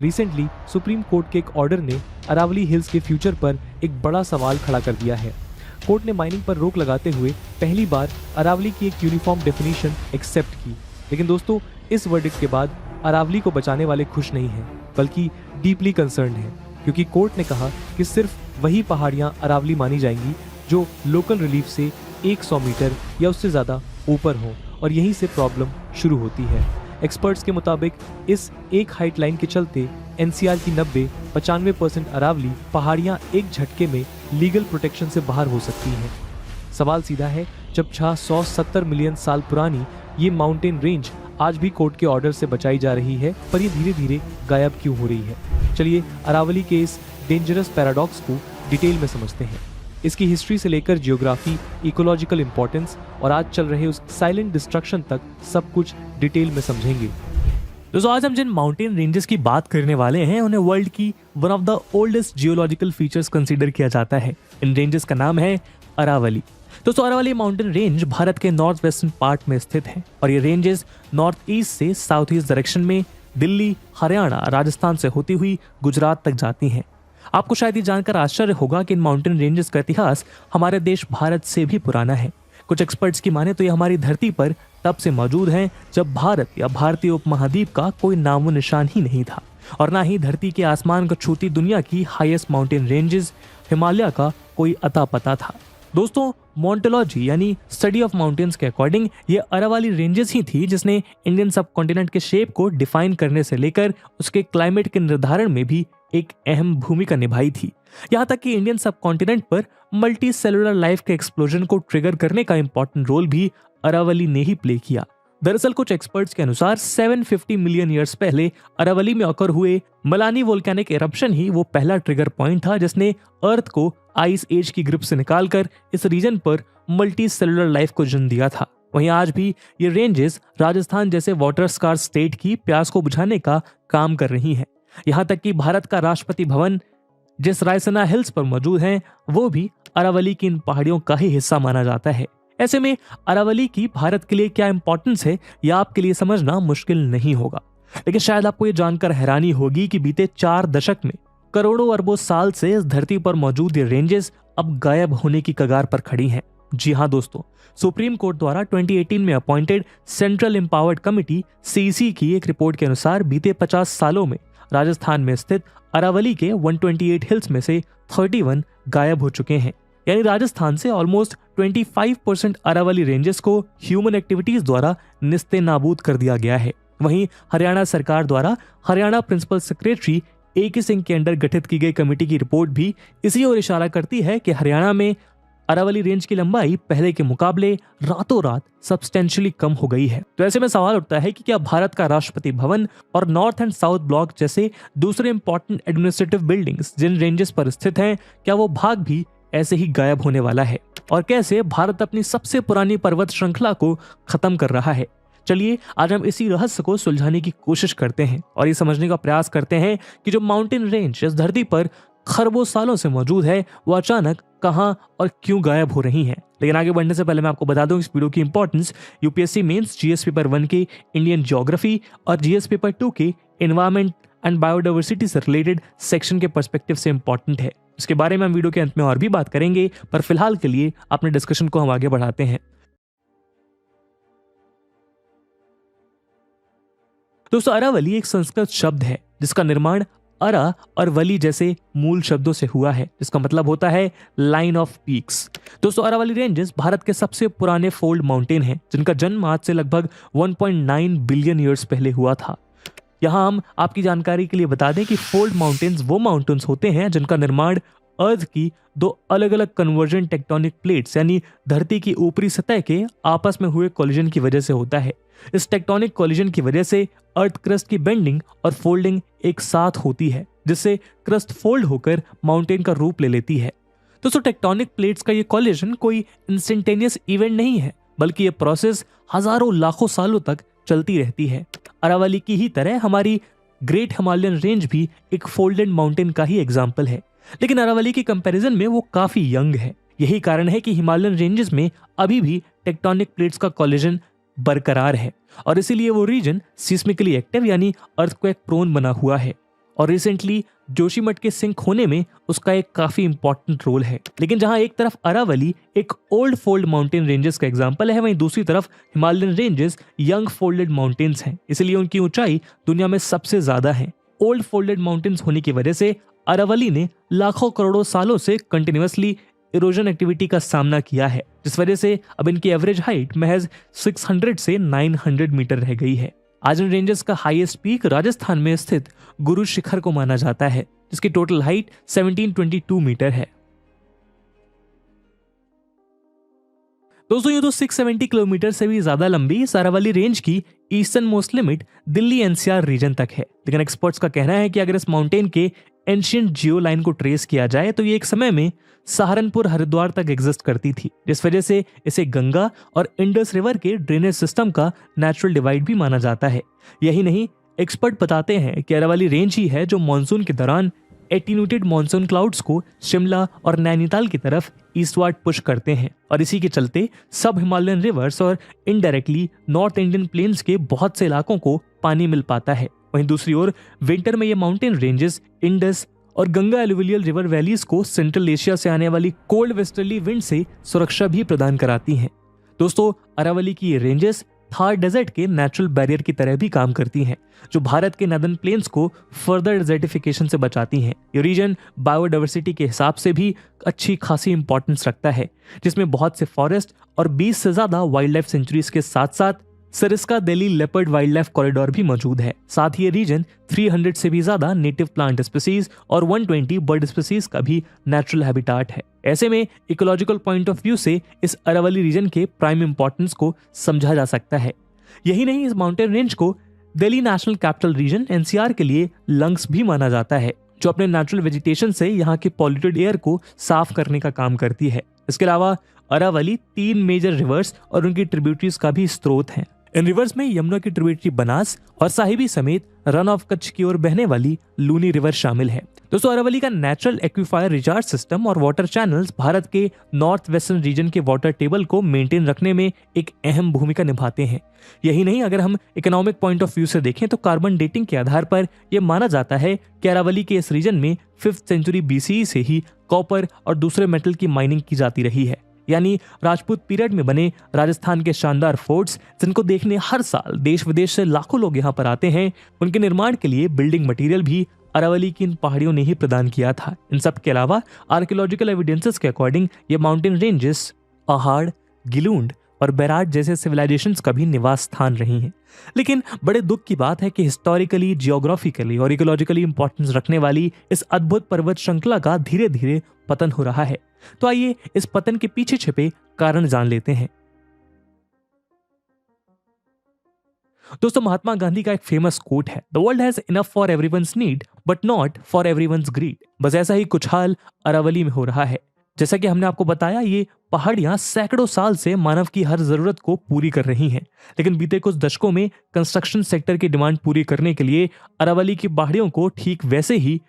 Recently supreme court के एक order ने अरावली हिल्स के फ्यूचर पर एक बड़ा सवाल खड़ा कर दिया है। कोर्ट ने माइनिंग पर रोक लगाते हुए पहली बार अरावली की एक यूनिफॉर्म डेफिनेशन एक्सेप्ट की। लेकिन दोस्तों, इस वर्डिक्ट के बाद अरावली को बचाने वाले खुश नहीं हैं, बल्कि डीपली कंसर्न्ड हैं, क्योंकि कोर्ट ने कहा कि सिर्फ वही पहाड़ियां अरावली मानी जाएंगी जो लोकल रिलीफ से 100 मीटर या उससे ज़्यादा ऊपर हो, और यहीं से प्रॉब्लम शुरू होती है। एक्सपर्ट्स के मुताबिक इस एक हाइट लाइन के चलते एनसीआर की 90-95% अरावली पहाड़ियां एक झटके में लीगल प्रोटेक्शन से बाहर हो सकती हैं। सवाल सीधा है, जब 670 मिलियन साल पुरानी ये माउंटेन रेंज आज भी कोर्ट के ऑर्डर से बचाई जा रही है, पर ये धीरे धीरे गायब क्यों हो रही है? चलिए अरावली के इस डेंजरस पैराडॉक्स को डिटेल में समझते हैं। इसकी हिस्ट्री से लेकर जियोग्राफी, इकोलॉजिकल इंपॉर्टेंस और आज चल रहे उस साइलेंट डिस्ट्रक्शन तक सब कुछ डिटेल में समझेंगे। दोस्तों, आज हम जिन माउंटेन रेंजेस की बात करने वाले हैं उन्हें वर्ल्ड की one of the oldest geological features consider किया जाता है। इन रेंजेस का नाम है अरावली। दोस्तों, अरावली माउंटेन रेंज भारत के नॉर्थ वेस्टर्न पार्ट में स्थित है और ये रेंजेस नॉर्थ ईस्ट से साउथ ईस्ट डायरेक्शन में दिल्ली, हरियाणा, राजस्थान से होती हुई गुजरात तक जाती हैं। आपको शायद ये जानकर आश्चर्य होगा कि इन माउंटेन रेंजेस का इतिहास हमारे देश भारत से भी पुराना है। कुछ एक्सपर्ट्स की माने तो ये हमारी धरती पर तब से मौजूद हैं जब भारत या भारतीय उपमहाद्वीप का कोई नामो निशान ही नहीं था, और ना ही धरती के आसमान को छूती दुनिया की हाईएस्ट माउंटेन रेंजेस हिमालय का कोई अता पता था। दोस्तों, मोन्टोलॉजी यानी स्टडी ऑफ माउंटेन्स के अकॉर्डिंग ये अरावली रेंजेस ही थी जिसने इंडियन सब कॉन्टिनेंट के शेप को डिफाइन करने से लेकर उसके क्लाइमेट के निर्धारण में भी एक अहम भूमिका निभाई थी। यहाँ तक कि इंडियन सब कॉन्टिनेंट पर मल्टी सेलुलर लाइफ के एक्सप्लोजन को ट्रिगर करने का इंपॉर्टेंट रोल भी अरावली ने ही प्ले किया। दरअसल कुछ एक्सपर्ट्स के अनुसार 750 मिलियन ईयर्स पहले अरावली में ऑकर हुए मलानी वोल्केनिक एरप्शन ही वो पहला ट्रिगर पॉइंट था जिसने अर्थ को आइस एज की ग्रिप से निकालकर इस रीजन पर मल्टी सेलुलर लाइफ को जन्म दिया था। वहीं आज भी ये रेंजेस राजस्थान जैसे वाटर स्कार स्टेट की प्यास को बुझाने का काम कर रही हैं। यहाँ तक कि भारत का राष्ट्रपति भवन जिस रायसीना हिल्स पर मौजूद है वो भी अरावली की इन पहाड़ियों का ही हिस्सा माना जाता है। ऐसे में अरावली की भारत के लिए क्या इंपॉर्टेंस है यह आपके लिए समझना मुश्किल नहीं होगा, लेकिन शायद आपको ये जानकर हैरानी होगी कि बीते 4 दशक में करोड़ों अरबों साल से इस धरती पर मौजूद ये रेंजेस अब गायब होने की कगार पर खड़ी हैं। जी हाँ दोस्तों, सुप्रीम कोर्ट द्वारा 2018 में appointed central empowered committee CC की एक रिपोर्ट के अनुसार बीते 50 सालों में राजस्थान में स्थित अरावली के 128 हिल्स में से 31 गायब हो चुके हैं। यानी राजस्थान से ऑलमोस्ट 25% अरावली रेंजेस को ह्यूमन एक्टिविटीज द्वारा निस्ते नाबूद कर दिया गया है। वहीं हरियाणा सरकार द्वारा Haryana principal secretary AK Singh के अंडर गठित की गई कमेटी की रिपोर्ट भी इसी ओर इशारा करती है कि हरियाणा में अरावली रेंज की लंबाई पहले के मुकाबले रातों रात सब्सटेंशियली कम हो गई है। तो ऐसे में सवाल उठता है कि क्या भारत का राष्ट्रपति भवन और नॉर्थ एंड साउथ ब्लॉक जैसे दूसरे इंपॉर्टेंट एडमिनिस्ट्रेटिव बिल्डिंग्स जिन रेंजेस पर स्थित हैं, क्या वो भाग भी ऐसे ही गायब होने वाला है, और कैसे भारत अपनी सबसे पुरानी पर्वत श्रृंखला को खत्म कर रहा है? चलिए आज हम इसी रहस्य को सुलझाने की कोशिश करते हैं और ये समझने का प्रयास करते हैं कि जो माउंटेन रेंज इस धरती पर खरबों सालों से मौजूद है वो अचानक कहां और क्यों गायब हो रही हैं। लेकिन आगे बढ़ने से पहले मैं आपको बता दूं इस वीडियो की importance UPSC mains GS paper 1 के इंडियन ज्योग्राफी और जीएस पेपर 2 के एनवायरमेंट एंड बायोडाइवर्सिटी से रिलेटेड सेक्शन के पर्सपेक्टिव से इंपॉर्टेंट है। इसके बारे में हम वीडियो के अंत में और भी बात करेंगे, पर फिलहाल के लिए अपने डिस्कशन को हम आगे बढ़ाते हैं। दोस्तों, अरावली एक संस्कृत शब्द है जिसका निर्माण अरा और वली जैसे मूल शब्दों से हुआ है, जिसका मतलब होता है लाइन ऑफ पीक्स। दोस्तों, अरावली रेंजेस भारत के सबसे पुराने फोल्ड माउंटेन हैं जिनका जन्म आज से लगभग 1.9 बिलियन ईयर्स पहले हुआ था। यहाँ हम आपकी जानकारी के लिए बता दें कि फोल्ड माउंटेन्स वो माउंटेन्स होते हैं जिनका निर्माण अर्थ की 2 अलग अलग कन्वर्जन टेक्टोनिक प्लेट्स यानी धरती की ऊपरी सतह के आपस में हुए कोलिजन की वजह से होता है। इस टेक्टोनिक कोलिजन की वजह से अर्थ क्रस्ट की बेंडिंग और फोल्डिंग एक साथ होती है, जिससे क्रस्ट फोल्ड होकर माउंटेन का रूप ले लेती है। दोस्तों, टेक्टोनिक प्लेट्स का ये कोलिजन कोई इंस्टेंटेनियस इवेंट नहीं है, बल्कि ये प्रोसेस हजारों लाखों सालों तक चलती रहती है। अरावली की ही तरह हमारी ग्रेट हिमालयन रेंज भी एक फोल्डेड माउंटेन का ही एग्जाम्पल है, लेकिन अरावली की कंपैरिजन में वो काफी यंग है। यही कारण है कि हिमालयन रेंजेस में अभी भी टेक्टोनिक प्लेट्स का कोलिजन बरकरार है और इसीलिए वो रीजन सिस्मिकली एक्टिव यानी अर्थक्वेक प्रोन बना हुआ है। और रिसेंटली जोशीमठ के सिंक होने में उसका एक काफी इंपॉर्टेंट रोल है। लेकिन जहां एक तरफ अरावली एक ओल्ड फोल्ड माउंटेन रेंजेस का एग्जांपल है, वहीं दूसरी तरफ Himalayan ranges young folded mountains हैं, इसलिए उनकी ऊंचाई दुनिया में सबसे ज्यादा है। ओल्ड फोल्डेड माउंटेन्स होने की वजह से अरावली ने लाखों करोड़ों सालों से कंटिन्यूअसली इरोजन एक्टिविटी का सामना किया है, जिस वजह से अब इनकी एवरेज हाइट महज 600 से 900 मीटर रह गई है। आज इन रेंजेस का हाईएस्ट पीक राजस्थान में स्थित गुरु शिखर को माना जाता है, जिसकी टोटल हाइट 1722 मीटर है। दोस्तों ये तो 670 किलोमीटर से भी ज्यादा लंबी इस अरावली रेंज की eastern most limit Delhi NCR region तक है। लेकिन एक्सपर्ट्स का कहना है कि अगर इस माउंटेन के एंशिएंट जियो लाइन को ट्रेस किया जाए तो ये एक समय में सहारनपुर हरिद्वार तक एग्जिस्ट करती थी, जिस वजह से इसे गंगा और इंडस रिवर के ड्रेनेज सिस्टम का नेचुरल डिवाइड भी माना जाता है। यही नहीं, एक्सपर्ट बताते हैं कि अरावली रेंज ही है जो मानसून के दौरान एटीन्यूटेड मानसून क्लाउड्स को शिमला और नैनीताल की तरफ ईस्टवर्ड पुश करते हैं, और इसी के चलते सब हिमालयन रिवर्स और इनडायरेक्टली नॉर्थ इंडियन प्लेन्स के बहुत से इलाकों को पानी मिल पाता है। वहीं दूसरी ओर विंटर में ये माउंटेन रेंजेस इंडस और गंगा एलुवियल रिवर वैलीज को सेंट्रल एशिया से आने वाली कोल्ड वेस्टर्ली विंड से सुरक्षा भी प्रदान कराती हैं। दोस्तों अरावली की ये रेंजेस थार डेजर्ट के नेचुरल बैरियर की तरह भी काम करती हैं, जो भारत के नदर्न प्लेन्स को फर्दर डेजर्टिफिकेशन से बचाती हैं। ये रीजन बायोडाइवर्सिटी के हिसाब से भी अच्छी खासी इंपॉर्टेंस रखता है, जिसमें बहुत से फॉरेस्ट और 20 से ज्यादा वाइल्ड लाइफ सेंचुरीज के साथ साथ Sariska Delhi leopard wild life corridor भी मौजूद है। साथ ही ये रीजन 300 से भी ज्यादा नेटिव प्लांट स्पीसीज और 120 बर्ड स्पीसीज का भी नेचुरल हैबिटाट है। ऐसे में इकोलॉजिकल पॉइंट ऑफ व्यू से इस अरावली रीजन के प्राइम इंपॉर्टेंस को समझा जा सकता है। यही नहीं, इस माउंटेन रेंज को Delhi national capital region NCR के लिए लंग्स भी माना जाता है, जो अपने नेचुरल वेजिटेशन से यहाँ के पॉल्यूटेड एयर को साफ करने का काम करती है। इसके अलावा अरावली 3 मेजर रिवर्स और उनकी ट्रिब्यूटरीज का भी स्रोत है। इन रिवर्स में यमुना की ट्रिब्यूटरी बनास और साहिबी समेत रन ऑफ कच्छ की ओर बहने वाली लूनी रिवर शामिल है। दोस्तों अरावली का नेचुरल एक्विफायर रिचार्ज सिस्टम और वाटर चैनल्स भारत के नॉर्थ वेस्टर्न रीजन के वाटर टेबल को मेंटेन रखने में एक अहम भूमिका निभाते हैं। यही नहीं, अगर हम इकोनॉमिक पॉइंट ऑफ व्यू से देखें तो कार्बन डेटिंग के आधार पर यह माना जाता है कि अरावली के इस रीजन में 5th सेंचुरी BCE से ही कॉपर और दूसरे मेटल की माइनिंग की जाती रही है। यानी राजपूत पीरियड में बने राजस्थान के शानदार फोर्ट्स, जिनको देखने हर साल देश विदेश से लाखों लोग यहाँ पर आते हैं, उनके निर्माण के लिए बिल्डिंग मटेरियल भी अरावली की इन पहाड़ियों ने ही प्रदान किया था। इन सब के अलावा आर्कियोलॉजिकल एविडेंसेस के अकॉर्डिंग ये माउंटेन रेंजेस पहाड़, गिलूंड और बैराट जैसे सिविलाइजेशंस का भी निवास स्थान रही हैं। लेकिन बड़े दुख की बात है कि हिस्टोरिकली, जियोग्राफिकली और इकोलॉजिकली इंपॉर्टेंस रखने वाली इस अद्भुत पर्वत श्रृंखला का धीरे धीरे पतन हो रहा है। तो आइए इस पतन के पीछे छिपे कारण जान लेते हैं। दोस्तों महात्मा गांधी का एक फेमस कोट है, the world has enough for everyone's need but not for everyone's greed. बस ऐसा ही कुछ हाल अरावली में हो रहा है। जैसा कि हमने आपको बताया, ये पहाड़ियां सैकड़ों साल से मानव की हर जरूरत को पूरी कर रही हैं, लेकिन बीते कुछ दशकों में कंस्ट्रक्शन सेक्टर की डिमांड पूरी करने के लिए अरावली की पहाड़ियों को ठीक वैसे ही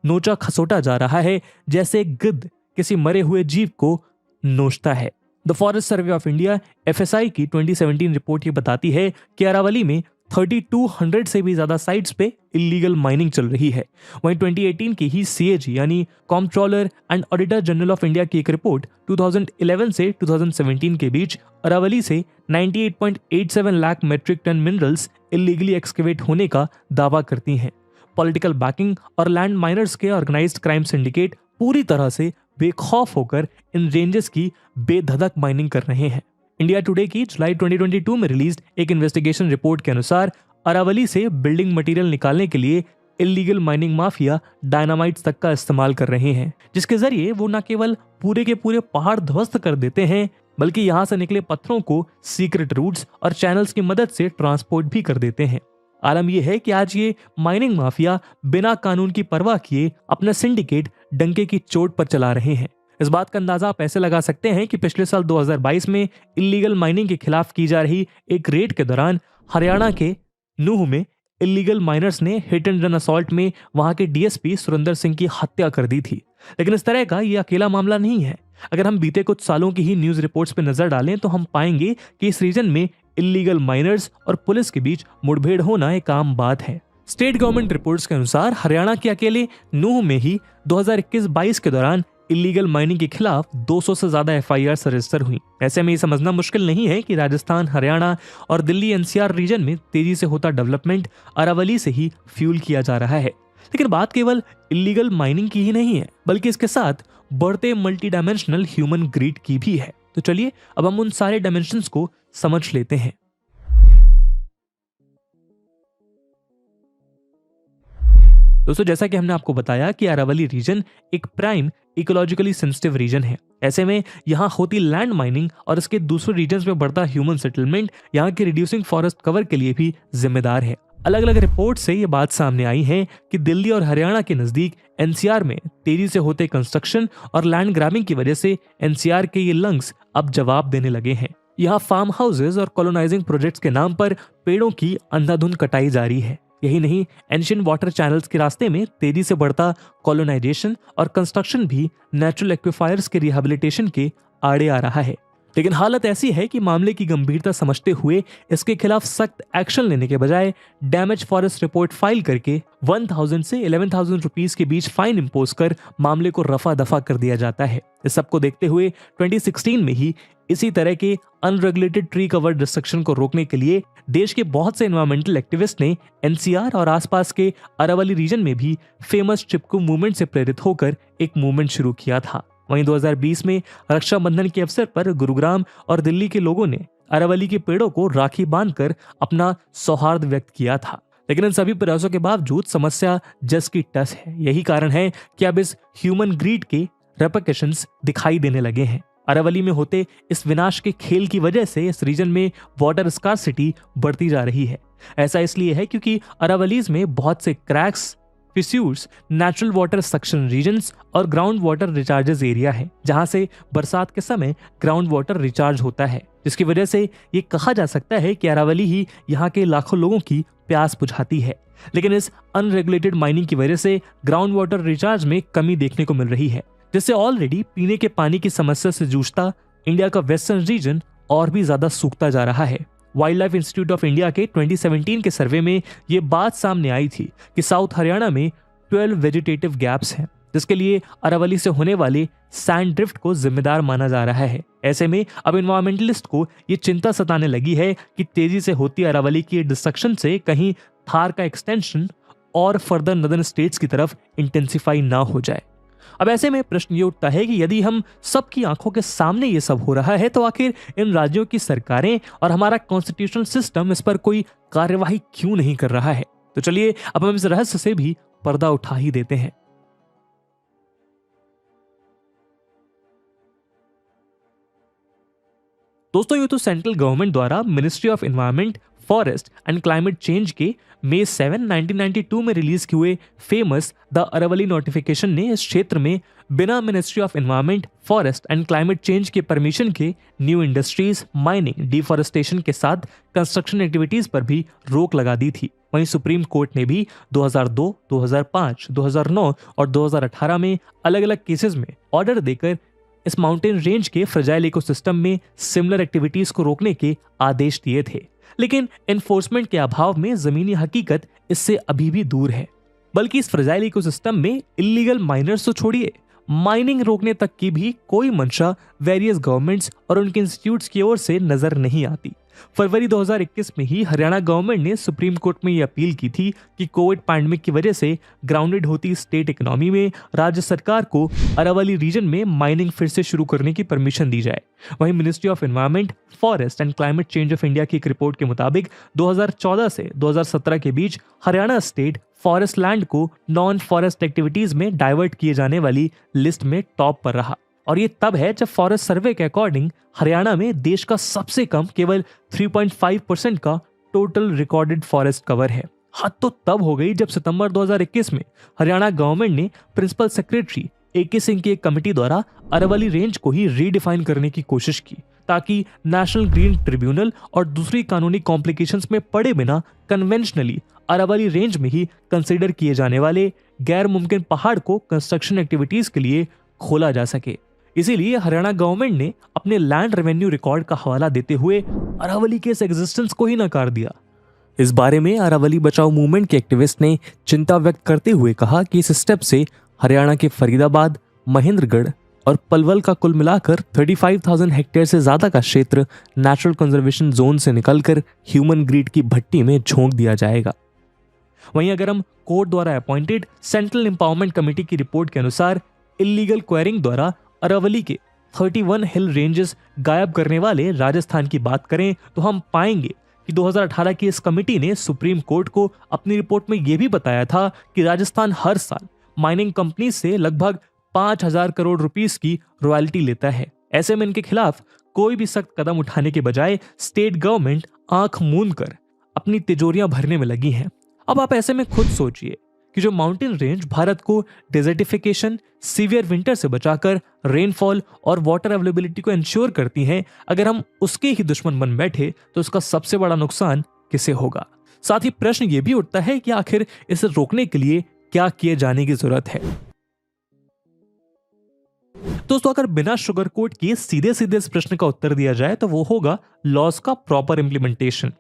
नोचा खसोटा जा रहा है जैसे गिद्ध किसी मरे हुए जीव को नोचता है। The forest survey of India FSI की 2017 रिपोर्ट ये बताती है कि अरावली में 3200 से भी ज्यादा साइट्स पे इलीगल माइनिंग चल रही है। वहीं 2018 की ही CAG यानी comptroller and auditor general of India की एक रिपोर्ट 2011 से 2017 के बीच अरावली से 98.87 lakh metric ton minerals illegally excavate होने का दावा करती हैं। पॉलिटिकल बैकिंग और लैंड माइनर्स के ऑर्गेनाइज्ड क्राइम सिंडिकेट पूरी तरह से बेखौफ होकर इन रेंजेस की बेधधक माइनिंग कर रहे हैं। इंडिया टुडे की जुलाई 2022 में रिलीज एक इन्वेस्टिगेशन रिपोर्ट के अनुसार अरावली से बिल्डिंग मटेरियल निकालने के लिए इलीगल माइनिंग माफिया डायनामाइट्स तक का इस्तेमाल कर रहे हैं, जिसके जरिए वो न केवल पूरे के पूरे पहाड़ ध्वस्त कर देते हैं, बल्कि यहाँ से निकले पत्थरों को सीक्रेट रूट्स और चैनल्स की मदद से ट्रांसपोर्ट भी कर देते हैं। आलम यह है कि आज ये माइनिंग माफिया बिना कानून की परवाह किए अपना सिंडिकेट डंके की चोट पर चला रहे हैं। इस बात का अंदाजा आप ऐसे लगा सकते हैं कि पिछले साल 2022 में इलीगल माइनिंग के खिलाफ की जा रही एक रेड के दौरान हरियाणा के नूह में इलीगल माइनर्स ने हिट एंड रन असॉल्ट में वहां के DSP सुरेंद्र सिंह की हत्या कर दी थी। लेकिन इस तरह का ये अकेला मामला नहीं है। अगर हम बीते कुछ सालों की ही न्यूज रिपोर्ट्स पर नजर डालें तो हम पाएंगे कि इस रीजन में इलीगल माइनर्स और पुलिस के बीच मुठभेड़ होना एक आम बात है। स्टेट गवर्नमेंट रिपोर्ट्स के अनुसार हरियाणा के अकेले नूह में ही 2021-22 के दौरान इलीगल माइनिंग के खिलाफ 200 से ज्यादा एफआईआर रजिस्टर हुई। ऐसे में ये समझना मुश्किल नहीं है कि राजस्थान, हरियाणा और दिल्ली एनसीआर रीजन में तेजी से होता डेवलपमेंट अरावली से ही फ्यूल किया जा रहा है। लेकिन बात केवल इलीगल माइनिंग की ही नहीं है, बल्कि इसके साथ बढ़ते मल्टी डायमेंशनल ह्यूमन ग्रीड की भी है। तो चलिए अब हम उन सारे डायमेंशंस को समझ लेते हैं। दोस्तों, जैसा कि हमने आपको बताया कि अरावली रीजन एक प्राइम इकोलॉजिकली सेंसिटिव रीजन है। ऐसे में यहाँ होती लैंड माइनिंग और इसके दूसरे रीजन्स में बढ़ता ह्यूमन सेटलमेंट यहाँ के रिड्यूसिंग फॉरेस्ट कवर के लिए भी जिम्मेदार है। अलग अलग रिपोर्ट से ये बात सामने आई है कि दिल्ली और हरियाणा के नजदीक एनसीआर में तेजी से होते कंस्ट्रक्शन और लैंड ग्रैबिंग की वजह से एनसीआर के ये लंग्स अब जवाब देने लगे हैं। यहाँ फार्म हाउसेज और कॉलोनाइजिंग प्रोजेक्ट्स के नाम पर पेड़ों की अंधाधुंध कटाई जारी है। यही नहीं, एंशिएंट वाटर चैनल्स के रास्ते में तेजी से बढ़ता कॉलोनाइजेशन और कंस्ट्रक्शन भी नेचुरल एक्विफायर्स के रिहेबिलिटेशन के आड़े आ रहा है। लेकिन हालत ऐसी है कि मामले की गंभीरता समझते हुए इसके खिलाफ सख्त एक्शन लेने के बजाय डैमेज फॉरेस्ट रिपोर्ट फाइल करके 1000 से 11,000 रुपीस के बीच फाइन इंपोज कर मामले को रफा दफा कर दिया जाता है। इस सबको देखते हुए 2016 में ही इसी तरह के अनरेगुलेटेड ट्री कवर डिस्ट्रक्शन को रोकने के लिए देश के बहुत से एनवायरमेंटल एक्टिविस्ट ने एनसीआर और आसपास के अरावली रीजन में भी फेमस चिपकू मूवमेंट से प्रेरित होकर एक मूवमेंट शुरू किया था। वहीं 2020 में रक्षाबंधन के अवसर पर गुरुग्राम और दिल्ली के लोगों ने अरावली के पेड़ों को राखी बांधकर अपना सौहार्द व्यक्त किया था। लेकिन इन सभी प्रयासों के बावजूद समस्या जस की तस है। यही कारण है कि अब इस ह्यूमन ग्रीड के रेपरकशंस दिखाई देने लगे हैं। अरावली में होते इस विनाश के खेल की वजह से इस रीजन में वाटर स्कार्सिटी बढ़ती जा रही है। ऐसा इसलिए है क्योंकि अरावलीज में बहुत से cracks, fissures, natural water suction regions और ग्राउंड वाटर रिचार्जेस एरिया है, जहां से बरसात के समय ग्राउंड वाटर रिचार्ज होता है, जिसकी वजह से ये कहा जा सकता है कि अरावली ही यहाँ के लाखों लोगों की प्यास बुझाती है। लेकिन इस अनरेगुलेटेड माइनिंग की वजह से ग्राउंड वाटर रिचार्ज में कमी देखने को मिल रही है, जिससे ऑलरेडी पीने के पानी की समस्या से जूझता इंडिया का वेस्टर्न रीजन और भी ज्यादा सूखता जा रहा है। Wild life institute of India के 2017 के सर्वे में ये बात सामने आई थी कि साउथ हरियाणा में 12 वेजिटेटिव गैप्स हैं, जिसके लिए अरावली से होने वाले सैंड ड्रिफ्ट को जिम्मेदार माना जा रहा है। ऐसे में अब एनवायरमेंटलिस्ट को ये चिंता सताने लगी है कि तेजी से होती अरावली की डिस्ट्रक्शन से कहीं थार का एक्सटेंशन और फर्दर नदर्न स्टेट्स की तरफ इंटेंसिफाई ना हो जाए। अब ऐसे में प्रश्न ये उठता है कि यदि हम सबकी आंखों के सामने ये सब हो रहा है तो आखिर इन राज्यों की सरकारें और हमारा कॉन्स्टिट्यूशनल सिस्टम इस पर कोई कार्यवाही क्यों नहीं कर रहा है? तो चलिए अब हम इस रहस्य से भी पर्दा उठा ही देते हैं। दोस्तों, ये तो सेंट्रल गवर्नमेंट द्वारा ministry of environment, forest and climate change के मई 7, 1992 में रिलीज किए हुए फेमस द अरावली नोटिफिकेशन ने इस क्षेत्र में बिना ministry of environment, forest and climate change के परमिशन के न्यू इंडस्ट्रीज, माइनिंग, डिफॉरेस्टेशन के साथ कंस्ट्रक्शन एक्टिविटीज पर भी रोक लगा दी थी। वहीं सुप्रीम कोर्ट ने भी 2002, 2005, 2009 और 2018 में अलग अलग केसेस में ऑर्डर देकर इस माउंटेन रेंज के फ्रेजाइल इकोसिस्टम में सिमिलर एक्टिविटीज को रोकने के आदेश दिए थे। लेकिन एनफोर्समेंट के अभाव में जमीनी हकीकत इससे अभी भी दूर है। बल्कि इस फ्रेजाइल इकोसिस्टम में इलीगल माइनर्स तो छोड़िए, माइनिंग रोकने तक की भी कोई मंशा वेरियस गवर्नमेंट्स और उनके इंस्टीट्यूट्स की ओर से नजर नहीं आती। फरवरी 2021 में ही हरियाणा गवर्नमेंट ने सुप्रीम कोर्ट में यह अपील की थी कि कोविड पैंडेमिक की वजह से ग्राउंडेड होती स्टेट इकोनॉमी में राज्य सरकार को अरावली रीजन में माइनिंग फिर से शुरू करने की परमिशन दी जाए। वहीं ministry of environment, forest and climate change of India की एक रिपोर्ट के मुताबिक 2014 से 2017 के बीच हरियाणा स्टेट फॉरेस्ट लैंड को नॉन फॉरेस्ट एक्टिविटीज में डाइवर्ट किए जाने वाली लिस्ट में टॉप पर रहा। और ये तब है जब फॉरेस्ट सर्वे के अकॉर्डिंग हरियाणा में देश का सबसे कम केवल 3.5% का टोटल रिकॉर्डेड फॉरेस्ट कवर है। हद तो तब हो गई जब सितंबर 2021 में हरियाणा गवर्नमेंट ने प्रिंसिपल सेक्रेटरी AK सिंह की एक कमेटी द्वारा अरावली रेंज को ही रीडिफाइन करने की कोशिश की, ताकि नेशनल ग्रीन ट्रिब्यूनल और दूसरी कानूनी कॉम्प्लिकेशंस में पड़े बिना कन्वेंशनली अरावली रेंज में ही कंसिडर किए जाने वाले गैर मुमकिन पहाड़ को कंस्ट्रक्शन एक्टिविटीज के लिए खोला जा सके। इसीलिए हरियाणा गवर्नमेंट ने अपने लैंड रेवेन्यू रिकॉर्ड का हवाला देते हुए अरावली के इस एग्जिस्टेंस को ही नकार दिया। इस बारे में अरावली बचाओ मूवमेंट के एक्टिविस्ट ने चिंता व्यक्त करते हुए कहा कि इस स्टेप से हरियाणा के फरीदाबाद, महेंद्रगढ़ और पलवल का कुल मिलाकर 35,000 हेक्टेयर से ज्यादा का क्षेत्र नेचुरल कंजर्वेशन जोन से निकलकर ह्यूमन ग्रीड की भट्टी में झोंक दिया जाएगा। वहीं अगर हम कोर्ट द्वारा अपॉइंटेड सेंट्रल एम्पावरमेंट कमेटी की रिपोर्ट के अनुसार इलीगल क्वेरिंग द्वारा अरावली के 31 हिल रेंजेस गायब करने वाले राजस्थान की बात करें तो हम पाएंगे कि 2018 की इस कमेटी ने सुप्रीम कोर्ट को अपनी रिपोर्ट में यह भी बताया था कि राजस्थान हर साल माइनिंग कंपनी से लगभग 5,000 करोड़ रुपीस की रॉयल्टी लेता है। ऐसे में इनके खिलाफ कोई भी सख्त कदम उठाने के बजाय स्टेट गवर्नमेंट आंख मूंद कर अपनी तिजोरियां भरने में लगी है। अब आप ऐसे में खुद सोचिए कि जो माउंटेन रेंज भारत को डेजर्टिफिकेशन, सीवियर विंटर से बचाकर रेनफॉल और वाटर अवेलेबिलिटी को इंश्योर करती हैं, अगर हम उसके ही दुश्मन बन बैठे तो उसका सबसे बड़ा नुकसान किसे होगा। साथ ही प्रश्न ये भी उठता है कि आखिर इसे रोकने के लिए क्या किए जाने की जरूरत है। दोस्तों, अगर बिना शुगर कोट किए सीधे सीधे इस प्रश्न का उत्तर दिया जाए तो वो होगा लॉस का प्रॉपर इंप्लीमेंटेशन।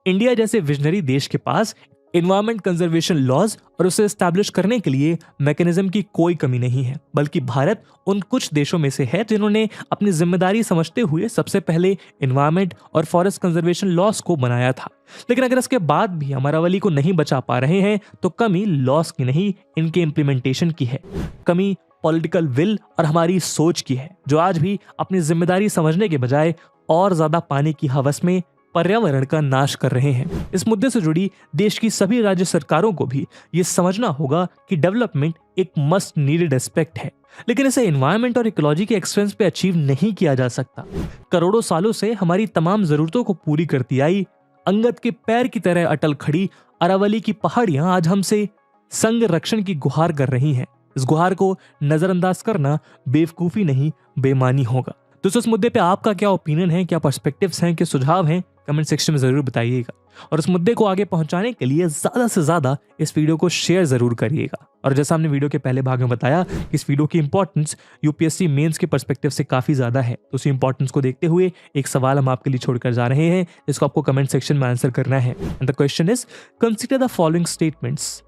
इंडिया जैसे विजनरी देश के पास एनवायरमेंट कंजर्वेशन लॉज और उसे एस्टैब्लिश करने के लिए मैकेनिज्म की कोई कमी नहीं है, बल्कि भारत उन कुछ देशों में से है जिन्होंने अपनी जिम्मेदारी समझते हुए सबसे पहले एनवायरमेंट और फॉरेस्ट कंजर्वेशन लॉज को बनाया था। लेकिन अगर इसके बाद भी हम अरावली को नहीं बचा पा रहे हैं तो कमी लॉज की नहीं, इनके इंप्लीमेंटेशन की है। कमी पॉलिटिकल विल और हमारी सोच की है, जो आज भी अपनी जिम्मेदारी समझने के बजाय और ज्यादा पाने की हवस में पर्यावरण का नाश कर रहे हैं। इस मुद्दे से जुड़ी देश की सभी राज्य सरकारों को भी ये समझना होगा कि डेवलपमेंट एक मस्ट नीडेड एस्पेक्ट है, लेकिन इसे एनवायरनमेंट और इकोलॉजी के एक्सपेंस पे अचीव नहीं किया जा सकता। करोड़ों सालों से हमारी तमाम जरूरतों को पूरी करती आई अंगद के पैर की तरह अटल खड़ी अरावली की पहाड़ियां आज हमसे संग रक्षण की गुहार कर रही हैं। इस गुहार को नजरअंदाज करना बेवकूफी नहीं, बेईमानी होगा। दोस्तों, इस मुद्दे पे आपका क्या ओपिनियन है, क्या पर्सपेक्टिव्स हैं, क्या सुझाव हैं, कमेंट सेक्शन में जरूर बताइएगा। और इस मुद्दे को आगे पहुंचाने के लिए ज्यादा से ज्यादा इस वीडियो को शेयर जरूर करिएगा। और जैसा हमने वीडियो के पहले भाग में बताया, इस वीडियो की इंपॉर्टेंस यूपीएससी मेंस के पर्सपेक्टिव से काफी ज्यादा है, तो उसी इंपॉर्टेंस को देखते हुए एक सवाल हम आपके लिए छोड़कर जा रहे हैं, जिसको आपको कमेंट सेक्शन में आंसर करना है। And the question is, consider the following statements.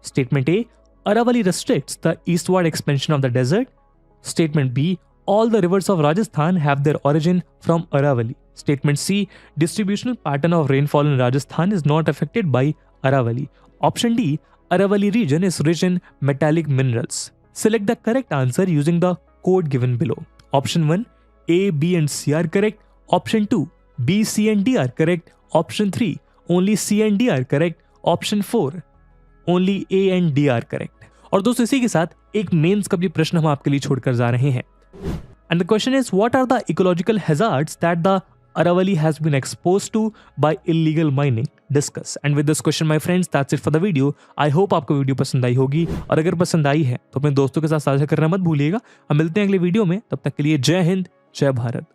Statement A, Aravalli restricts the eastward expansion of the desert. Statement B, all the rivers of Rajasthan have their origin from Aravalli. Statement C, distributional pattern of rainfall in Rajasthan is not affected by Aravalli. Option D, Aravalli region is rich in metallic minerals. Select the correct answer using the code given below. Option 1, A, B and C are correct. Option 2, B, C and D are correct. Option 3, only C and D are correct. Option 4, only A and D are correct. और दोस्तों, इसी के साथ एक mains का भी प्रश्न हम आपके लिए छोड़कर जा रहे हैं। And the question is, what are the ecological hazards that the Aravalli has been exposed to by illegal mining? Discuss. And with this question, my friends, that's it for the video. I hope आपको video पसंद आई होगी, और अगर पसंद आई है तो अपने दोस्तों के साथ साझा करना मत भूलिएगा। हम मिलते हैं अगले वीडियो में, तब तक के लिए जय हिंद, जय भारत।